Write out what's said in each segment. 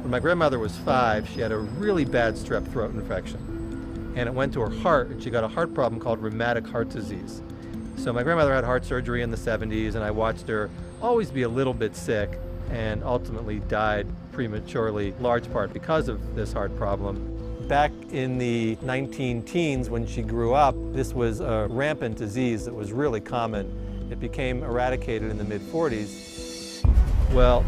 When my grandmother was 5, she had a really bad strep throat infection. And it went to her heart, and she got a heart problem called rheumatic heart disease. So my grandmother had heart surgery in the 70s, and I watched her always be a little bit sick and ultimately died prematurely, large part because of this heart problem. Back in the 19-teens, when she grew up, this was a rampant disease that was really common. It became eradicated in the mid-40s. Well,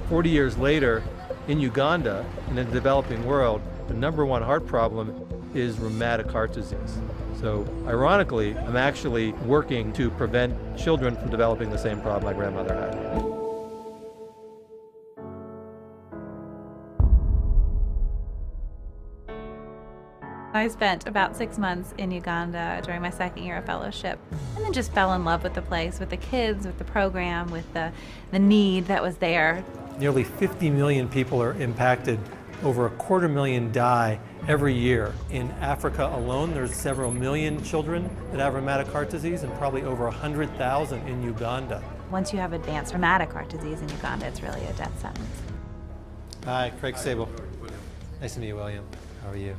40 years later, in Uganda, in the developing world, the #1 heart problem is rheumatic heart disease. So, ironically, I'm actually working to prevent children from developing the same problem my grandmother had. I spent about 6 months in Uganda during my second year of fellowship, and then just fell in love with the place, with the kids, with the program, with the need that was there. Nearly 50 million people are impacted. Over 250,000 die every year. In Africa alone, there's several million children that have rheumatic heart disease, and probably over 100,000 in Uganda. Once you have advanced rheumatic heart disease in Uganda, it's really a death sentence. Hi, Craig Sable. Nice to meet you, William. How are you?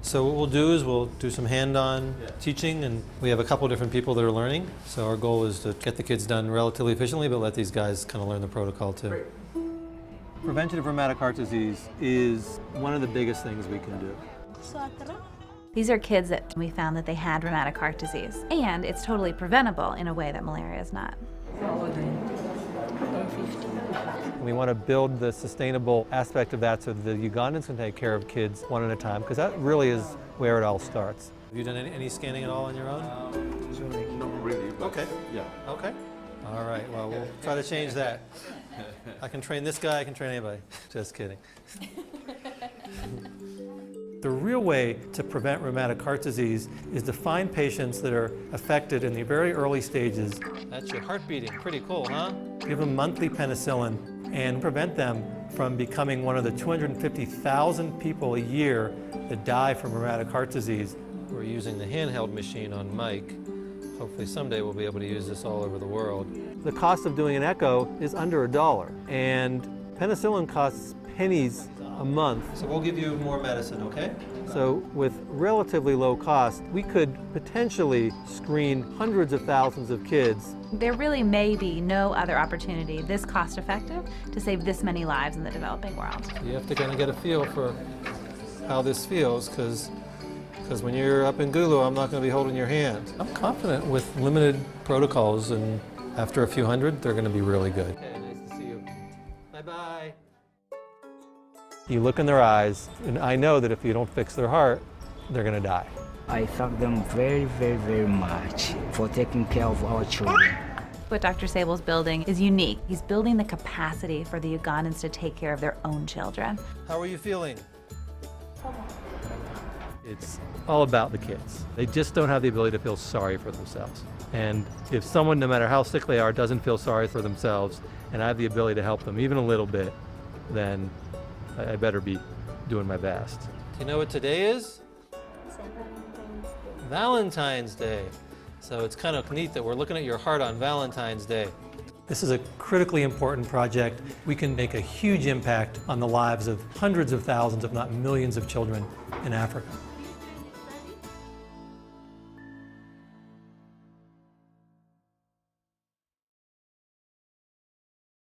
So what we'll do is we'll do some hand-on teaching, and we have a couple different people that are learning. So our goal is to get the kids done relatively efficiently, but let these guys kind of learn the protocol too. Prevention of rheumatic heart disease is one of the biggest things we can do. These are kids that we found that they had rheumatic heart disease, and it's totally preventable in a way that malaria is not. We want to build the sustainable aspect of that so that the Ugandans can take care of kids one at a time, because that really is where it all starts. Have you done any scanning at all on your own? Not really. Okay. Yeah. Okay. All right, well, we'll try to change that. I can train this guy, I can train anybody. Just kidding. The real way to prevent rheumatic heart disease is to find patients that are affected in the very early stages. That's your heart beating. Pretty cool, huh? Give them monthly penicillin and prevent them from becoming one of the 250,000 people a year that die from rheumatic heart disease. We're using the handheld machine on Mike. Hopefully someday we'll be able to use this all over the world. The cost of doing an echo is under $1, and penicillin costs pennies a month. So we'll give you more medicine, okay? So with relatively low cost, we could potentially screen hundreds of thousands of kids. There really may be no other opportunity this cost-effective to save this many lives in the developing world. You have to kind of get a feel for how this feels, because when you're up in Gulu, I'm not going to be holding your hand. I'm confident with limited protocols, and after a few hundred, they're going to be really good. Okay, nice to see you. Bye-bye. You look in their eyes, and I know that if you don't fix their heart, they're going to die. I thank them very, very, very much for taking care of our children. What Dr. Sable's building is unique. He's building the capacity for the Ugandans to take care of their own children. How are you feeling? It's all about the kids. They just don't have the ability to feel sorry for themselves. And if someone, no matter how sick they are, doesn't feel sorry for themselves, and I have the ability to help them even a little bit, then I better be doing my best. Do you know what today is? Valentine's Day. So it's kind of neat that we're looking at your heart on Valentine's Day. This is a critically important project. We can make a huge impact on the lives of hundreds of thousands, if not millions of children in Africa.